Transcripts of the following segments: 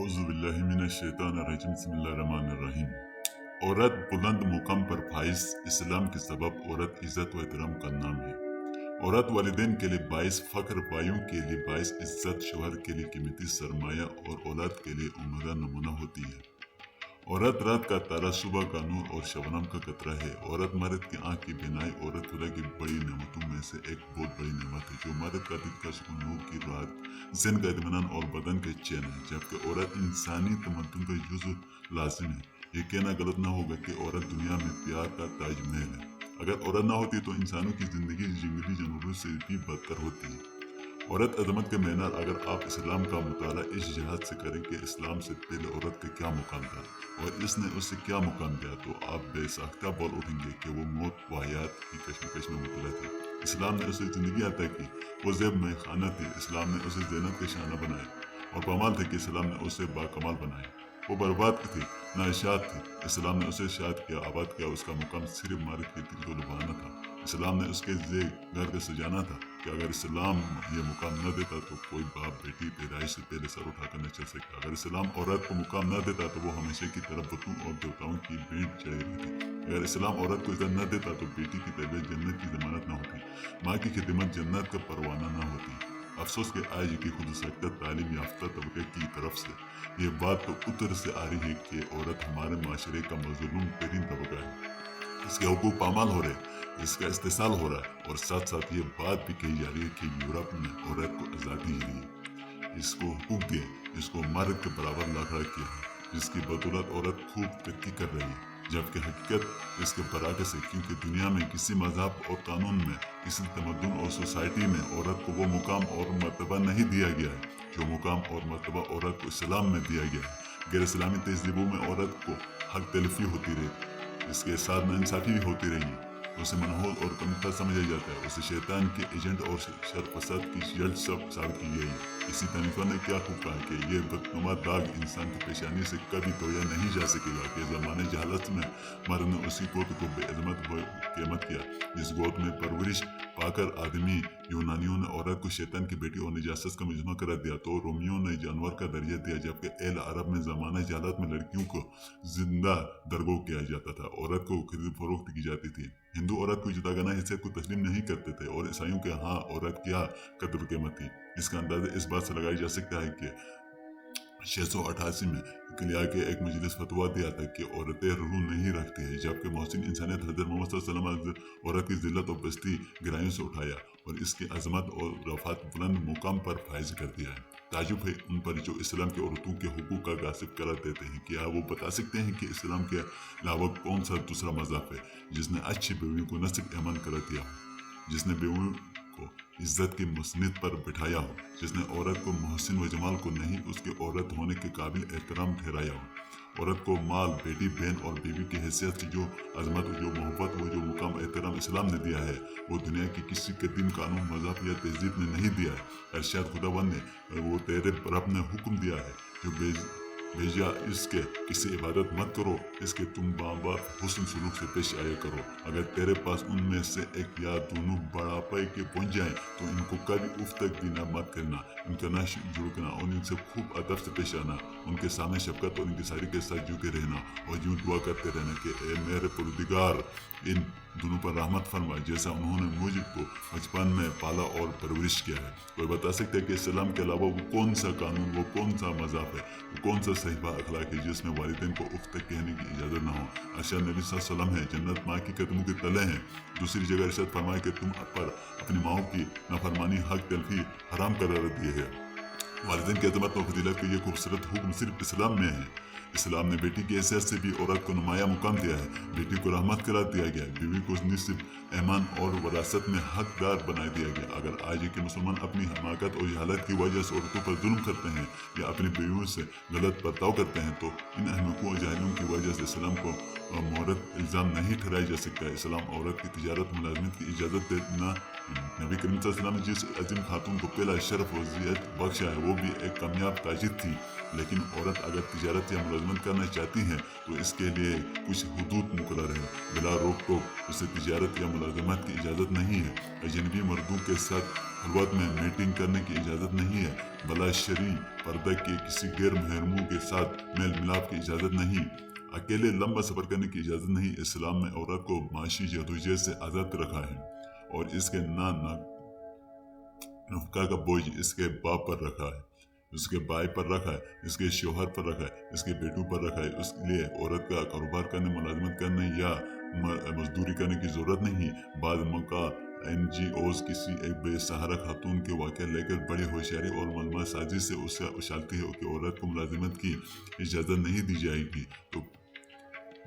اعوذ باللہ من الشیطان الرجیم بسم اللہ الرحمن الرحیم۔ عورت بلند مقام پر فائز، اسلام کے سبب عورت عزت و احترام کا نام ہے۔ عورت والدین کے لیے باعث فخر، بھائیوں کے لیے باعث عزت، شوہر کے لیے قیمتی سرمایہ اور اولاد کے لیے عمدہ نمونہ ہوتی ہے۔ عورت رات کا تارا، صبح کا نور اور شبنم کا قطرہ ہے۔ عورت مرد کی آنکھ کی بینائی، عورت خدا کی بڑی نعمتوں میں سے ایک بہت بڑی نعمت ہے جو مرد کا دل کا سکون، نور کی راحت، ذہن کا اطمینان اور بدن کے چین ہے، جبکہ عورت انسانی تمدن کا جزو لازم ہے۔ یہ کہنا غلط نہ ہوگا کہ عورت دنیا میں پیار کا تاج محل ہے۔ اگر عورت نہ ہوتی تو انسانوں کی زندگی جنگلی جانوروں سے بھی بدتر ہوتی ہے۔ عورت عظمت کے معیار اگر آپ اسلام کا مطالعہ اس جہاد سے کریں کہ اسلام سے پہلے عورت کا کیا مقام تھا اور اس نے اسے کیا مقام دیا، تو آپ بے ساختہ بول اٹھیں گے کہ وہ موت و حیات کی کشمکش میں مبتلا تھی۔ اسلام نے اسے زندگی عطا کی، وہ زیب میں خانہ تھی۔ اسلام نے اسے زینت کے شانہ بنایا اور پامال تھے کہ اسلام نے اسے باکمال بنایا۔ وہ برباد تھی، ناشاد تھی۔ اسلام نے اسے شاد کیا، آباد کیا۔ اس کا مقام صرف مرد کے دل کو لبھانا تھا۔ اسلام نے اس کے گھر کو سجانا تھا کہ اگر اسلام یہ مقام نہ دیتا تو کوئی باپ بیٹی پیدائش سے پہلے سر اٹھا کر نہ چل سکتا۔ اگر اسلام عورت کو مقام نہ دیتا تو وہ ہمیشہ کی طرح بتوں اور دیوتاؤں کی بھیٹ چڑھائی رہتی۔ اگر اسلام عورت کو عزت نہ دیتا تو بیٹی کی تربیت جنت کی ضمانت نہ ہوتی، ماں کی خدمت جنت کا پروانہ نہ ہوتی۔ افسوس کہ آج کی خود سختہ تعلیم یافتہ طبقے کی طرف سے یہ بات تو اتر سے آ رہی ہے کہ عورت ہمارے معاشرے کا مظلوم ترین طبقہ ہے۔ اس کے حقوق پامال ہو رہے، اس کا استحصال ہو رہا ہے، اور ساتھ ساتھ یہ بات بھی کہی جا رہی ہے کہ یورپ نے عورت کو آزادی دی، اس کو حقوق دیے، اس کو مرد کے برابر لاکھڑا کیا ہے، جس کی بدولت عورت خوب ترقی کر رہی ہے، جبکہ حقیقت اس کے برعکس ہے، کیونکہ دنیا میں کسی مذہب اور قانون میں، کسی تمدن اور سوسائٹی میں عورت کو وہ مقام اور مرتبہ نہیں دیا گیا ہے جو مقام اور مرتبہ عورت کو اسلام میں دیا گیا ہے۔ غیر اسلامی تہذیبوں میں عورت کو حق تلفی ہوتی رہی، اس کے ساتھ ناانصافی بھی ہوتی رہی، اسے منحوس اور کمتر سمجھا جاتا ہے، اسے شیطان کے ایجنٹ اور شر فساد کی جڑ ثابت کی گئی ہے۔ اسی طریقہ نے کیا خوب کہا کہ یہ بدنما داغ انسان کی پیشانی سے کبھی دھویا نہیں جا سکے گا کہ زمانے جہالت میں مرد نے اسی گوت کو بے عظمت قیمت کیا جس گوت میں پرورش پا کر آدمی یونانیوں نے عورت کو شیطان کی بیٹی اور نجاست کا مجمع قرار دیا تو رومیوں نے جانور کا درجہ دیا، جبکہ اہل عرب میں زمانہ جہالت میں لڑکیوں کو زندہ درگو کیا جاتا تھا، عورت کو خرید فروخت کی جاتی تھی۔ ہندو عورت کو جداگانہ حیثیت کو تسلیم نہیں کرتے تھے اور عیسائیوں کے ہاں عورت کیا قدر قیمت تھی۔ اس کا اندازہ اس بات سے لگایا جا سکتا ہے کہ 688 میں کلیا کے ایک مجلس فتویٰ دیا تھا کہ عورتیں روح نہیں رکھتی ہیں، جبکہ محسن انسانیت حضرت محمد صلی اللہ علیہ وسلم عورت کی ذلت اور پستی گرائیوں سے اٹھایا اور اس کی عظمت اور رفعت بلند مقام پر فائز کر دیا ہے۔ تعجب ہے ان پر جو اسلام کے عورتوں کے حقوق کا غاصب قرار دیتے ہیں۔ کیا وہ بتا سکتے ہیں کہ اسلام کے علاوہ کون سا دوسرا مذہب ہے جس نے اچھی بیوی کو نصب ایمان قرار دیا ہو، جس نے بیوی کو عزت کی مسند پر بٹھایا ہو، جس نے عورت کو محسن و جمال کو نہیں اس کے عورت ہونے کے قابل احترام ٹھہرایا ہو؟ عورت کو مال، بیٹی، بہن اور بیوی کی حیثیت کی جو عظمت، جو محبت، وہ جو مقام احترام اسلام نے دیا ہے وہ دنیا کی کسی قدیم قانون، مذہب یا تہذیب نے نہیں دیا ہے۔ ارشاد خداوند نے وہ تیرے رب نے حکم دیا ہے جو بھیجا اس کے کسی عبادت مت کرو، اس کے تم بابا حسن سلوک سے پیش آیا کرو۔ اگر تیرے پاس ان میں سے ایک یا دونوں بڑھاپے کے پہنچ جائیں تو ان کو کبھی اف تک بھی نہ مت کرنا، ان کا نہ جھڑکنا اور ان سے خوب ادب سے پیش آنا، ان کے سامنے شفقت اور انکساری کے ساتھ جھکے رہنا اور یوں دعا کرتے رہنا کہ اے میرے پروردگار ان دونوں پر رحمت فرما جیسا انہوں نے مجھ کو بچپن میں پالا اور پرورش کیا ہے۔ کوئی بتا سکتا ہے کہ اسلام کے علاوہ وہ کون سا قانون، وہ کون سا مذہب ہے، وہ کون سا صحیفہ اخلاق ہے جس میں والدین کو اف تک کہنے کی اجازت نہ ہو؟ ارشاد نبی صلی اللہ علیہ وسلم ہے جنت ماں کے قدموں کے تلے ہیں۔ دوسری جگہ ارشاد فرمائے کہ تم پر اپنی ماؤں کی نافرمانی حق تلفی حرام قرار دیے ہے۔ والدین کی عظمت اور فضیلت کا یہ خوبصورت حکم صرف اسلام میں ہے۔ اسلام نے بیٹی کی حیثیت سے بھی عورت کو نمایاں مقام دیا ہے، بیٹی کو رحمت قرار دیا گیا ہے، بیوی کو نصب ایمان اور وراثت میں حقدار بنا دیا گیا۔ اگر آج کے مسلمان اپنی حماقت اور جہالت کی وجہ سے عورتوں پر ظلم کرتے ہیں یا اپنی بیویوں سے غلط برتاؤ کرتے ہیں تو ان احمقوں اور جاہلوں کی وجہ سے اسلام کو مورد الزام نہیں ٹھہرایا جا سکتا ہے۔ اسلام عورت کی تجارت، ملازمت کی اجازت نہ नबी करीम सल्लल्लाहु अलैहि वसल्लम ने जिस अजीम खातून को पहला शरफ वज़ीयत बख्शा है वो भी एक कामयाब ताजिर थी, लेकिन औरत अगर तिजारत या मुलाजमत करना चाहती है तो इसके लिए कुछ हुदूद मुकर्रर है। बिला रोक टोक उसे तिजारत या मुलाजमत की इजाज़त नहीं है। अजनबी मर्दों के साथ खलवत में मीटिंग करने की इजाज़त नहीं है। बला शरी पर्दा के किसी गैर महरमों के साथ मेल मिलाप की इजाज़त नहीं। अकेले लंबा सफ़र करने की इजाज़त नहीं। इस्लाम में औरत को माशी जदोजहद से आज़ाद रखा है और इसके नफका का बोझ इसके बाप पर रखा है, उसके भाई पर रखा है, इसके शोहर पर रखा है, इसके बेटों पर रखा है। उसके औरत का कारोबार करने, मुलाजमत करने या मजदूरी करने की ज़रूरत नहीं। बाद मौका NGOs किसी एक बेसहारा खातून के वाक़या लेकर बड़ी होशियारी और मलमा साजी से उसे उछालती है कि औरत को मुलाजमत की इजाज़त नहीं दी जाएगी, तो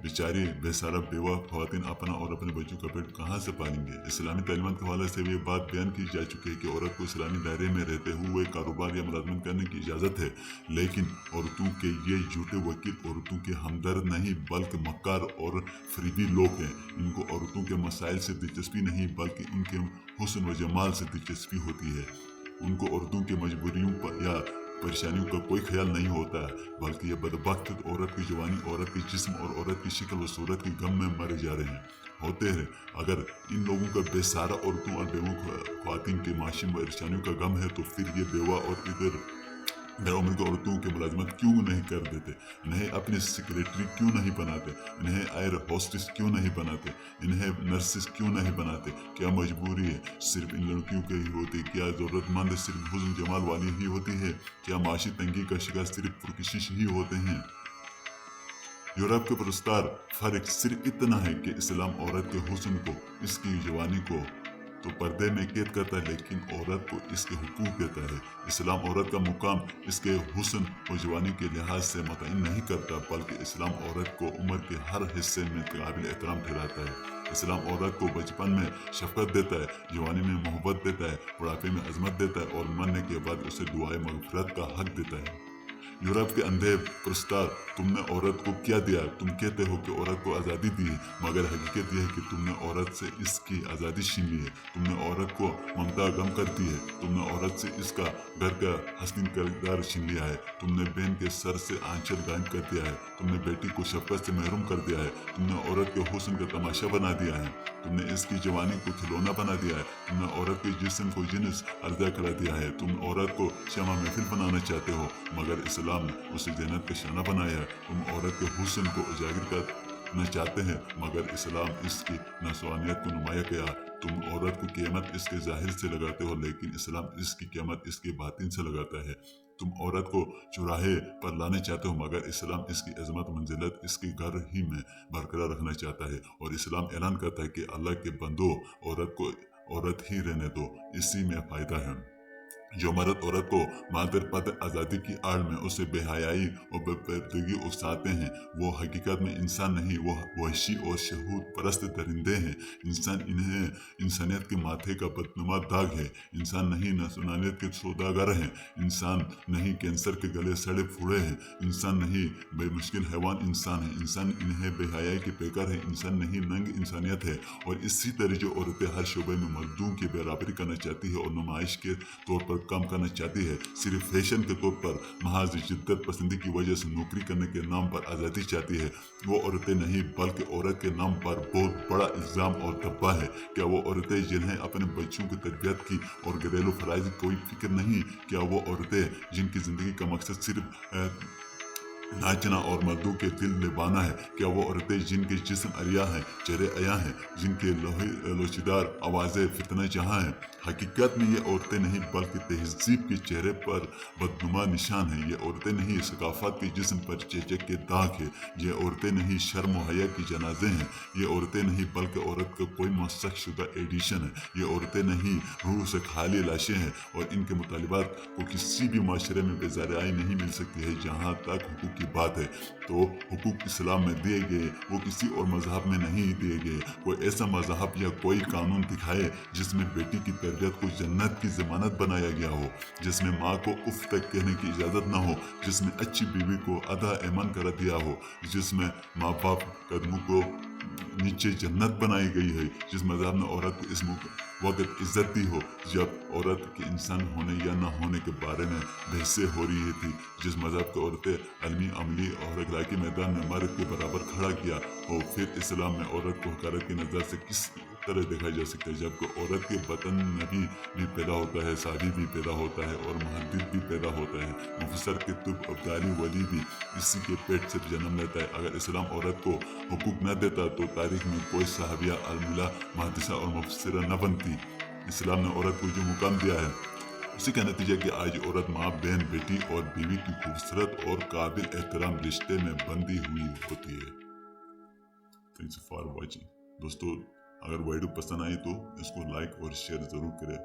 बेचारी बेसहारा बेवा ख़वातीन अपना और अपने बच्चों का पेट कहाँ से पालेंगे। इस्लामी तालीमात के हवाले से ये बात बयान की जा चुकी है कि औरत को इस्लामी दायरे में रहते हुए कारोबार या मुलाजमत करने की इजाज़त है, लेकिन औरतों के ये झूठे वकील औरतों के हमदर्द नहीं बल्कि मक्कार और फरीबी लोग हैं। इनको औरतों के मसाइल से दिलचस्पी नहीं बल्कि उनके हुस्न व जमाल से दिलचस्पी होती है। उनको औरतों की मजबूरियों पर या परेशानियों का कोई ख्याल नहीं होता है, बल्कि ये बदबख्त औरत की जवानी, औरत के जिस्म और औरत की शक्ल व सूरत के गम में मरे जा रहे होते हैं। अगर इन लोगों का बेसहारा औरतों और बेवा ख्वातीन के माशी परेशानियों का गम है, तो फिर ये बेवा और इधर उम्र की औरतों की मुलाजमत क्यों नहीं कर देते? इन्हें अपनी सेक्रेटरी क्यों नहीं बनाते? इन्हें एयर होस्टेस क्यों नहीं बनाते? इन्हें नर्सेस क्यों नहीं बनाते? क्या मजबूरी है सिर्फ इन लड़कियों की ही होती? क्या ज़रूरतमंद सिर्फ हुस्न जमाल वाली ही होती है? क्या माशी तंगी का शिकार सिर्फ पुरकशिश ही होते हैं? यूरोप के पुरस्कार फर्क सिर्फ इतना है कि इस्लाम औरत के हुस्न को, इसकी जवानी को तो पर्दे में कैद करता है, लेकिन औरत को इसके हुकूक देता है। इस्लाम औरत का मुकाम इसके हुस्न और जवानी के लिहाज से मुतय्यन नहीं करता, बल्कि इस्लाम औरत को उम्र के हर हिस्से में काबिल एहतराम ठहराता है। इस्लाम औरत को बचपन में शफकत देता है, जवानी में मोहब्बत देता है, बुढ़ापे में अजमत देता है और मरने के बाद उसे दुआए मगफिरत का हक देता है। यूरोप के अंधे पुरस्कार तुमने औरत को क्या दिया? तुम कहते हो कि औरत को आज़ादी दी है, मगर हकीकत यह है कि तुमने औरत से इसकी आज़ादी छीन ली है। तुमने औरत को ममता गम कर दी है। तुमने औरत से इसका घर का हसीन किरदार छीन लिया है। तुमने बहन के सर से आंचल गायब कर दिया है। तुमने बेटी को शफकत से महरूम कर दिया है। तुमने औरत के हुस्न का तमाशा बना दिया है। तुमने इसकी जवानी को खिलौना बना दिया है। तुमने औरत के जिस्म को जिन्स अर्जा करा दिया है। तुम औरत को शमा महफिल बनाना चाहते हो, मगर इस्लाम ने उसे जन्नत का शाना बनाया है। तुम औरत के हुस्न को उजागर करना चाहते हैं, मगर इस्लाम इसकी नस्वानियत को नुमाया किया। तुम औरत को कीमत इसके जाहिर से लगाते हो, लेकिन इस्लाम इसकी कीमत इसके बातिन से लगाता है। तुम औरत को चौराहे पर लाने चाहते हो, मगर इस्लाम इसकी अजमत मंजिलत इसके घर ही में बरकरार रखना चाहता है। और इस्लाम ऐलान करता है कि अल्लाह के बंदो औरत को औरत ही रहने दो, इसी में फ़ायदा है। जो मर्द औरत को मादर पद आज़ादी की आड़ में उसे बेहयाई और बेपर्दगी उकसाते हैं, वो हकीकत में इंसान नहीं, वो वहशी और शहूद परस्त दरिंदे हैं। इंसान इन्हें इंसानियत के माथे का बदनुमा दाग है। इंसान नहीं इंसानियत के सौदागर हैं। इंसान नहीं कैंसर के गले सड़े फूड़े हैं। इंसान नहीं बेमुश्किल हैवान इंसान है। इंसान इन्हें बेहयाई के पैकर है। इंसान नहीं नंग इंसानियत है। और इसी तरह जो औरतें हर शोबे में मर्दों की बराबरी करना चाहती है और नुमाइश के तौर पर काम करना चाहती है, सिर्फ फैशन के तौर पर महज जिद्दत पसंदी की वजह से नौकरी करने के नाम पर आज़ादी चाहती है, वो औरतें नहीं बल्कि औरत के नाम पर बहुत बड़ा इल्ज़ाम और धब्बा है। क्या वो औरतें जिन्हें अपने बच्चों की तरबियत की और घरेलू फराइज की कोई फिक्र नहीं? क्या वो औरतें जिनकी ज़िंदगी का मकसद सिर्फ नाचना और मर्दों के दिल निभाना है? क्या वो औरतें जिनके जिस्म अरिया हैं, चेहरे अया हैं, जिनके लोचीदार आवाज़ें फितना जहाँ हैं? हकीकत में ये औरतें नहीं बल्कि तहजीब के चेहरे पर बदनुमा निशान है। ये औरतें नहीं सकाफत के जिस्म पर चेचक के दाग है। ये औरतें नहीं शर्म व हया की जनाजे हैं। ये औरतें नहीं बल्कि औरत का कोई मसख शुदा एडिशन है। ये औरतें नहीं रूह से खाली लाशें हैं और इनके मुतालिबात को किसी भी माशरे में बेज़राई नहीं मिल सकती है। जहाँ तक हुकूक की बात है तो हुकूक इस्लाम में दिए गए, वो किसी और मजहब में नहीं दिए गए। कोई ऐसा मजहब या कोई कानून दिखाए जिसमें बेटी की तरबियत को जन्नत की जमानत बनाया गया हो, जिसमें माँ को उफ तक कहने की इजाज़त ना हो, जिसमें अच्छी बीवी को आधा ऐमान करा दिया हो, जिसमें माँ बाप कदमों को नीचे जन्नत बनाई गई है, जिस मज़हब ने औरत को इस वक्त इज्जत दी हो, जब औरत के इंसान होने या न होने के बारे में बहसें हो रही थी, जिस मज़हब को औरतें अलमी अमली और अखलाकी मैदान में मर्द के बराबर खड़ा किया हो, फिर इस्लाम में औरत को हकारत की नज़र से किस तरह देखा जा सकता है, जबकि औरत के बतन नबी भी पैदा होता है, साबी भी पैदा होता है और मुहद्दिस भी पैदा होता है, मुफस्सर कुतुब अब्दाली वली भी इसी के पेट से जन्म लेता है। अगर इस्लाम औरत को हुकूक न देता तो तारीख में कोई सहाबिया, अलमिला, मुहद्दिसा और मुफस्सिरा न बनती। इस्लाम ने औरत को जो मुकाम दिया है, उसी का नतीजा कि आज औरत माँ, बहन, बेटी और बीवी की खूबसूरत और काबिल एहतराम रिश्ते में बंधी हुई होती है। Thanks for watching. दोस्तों, अगर वीडियो पसंद आई तो इसको लाइक और शेयर ज़रूर करें।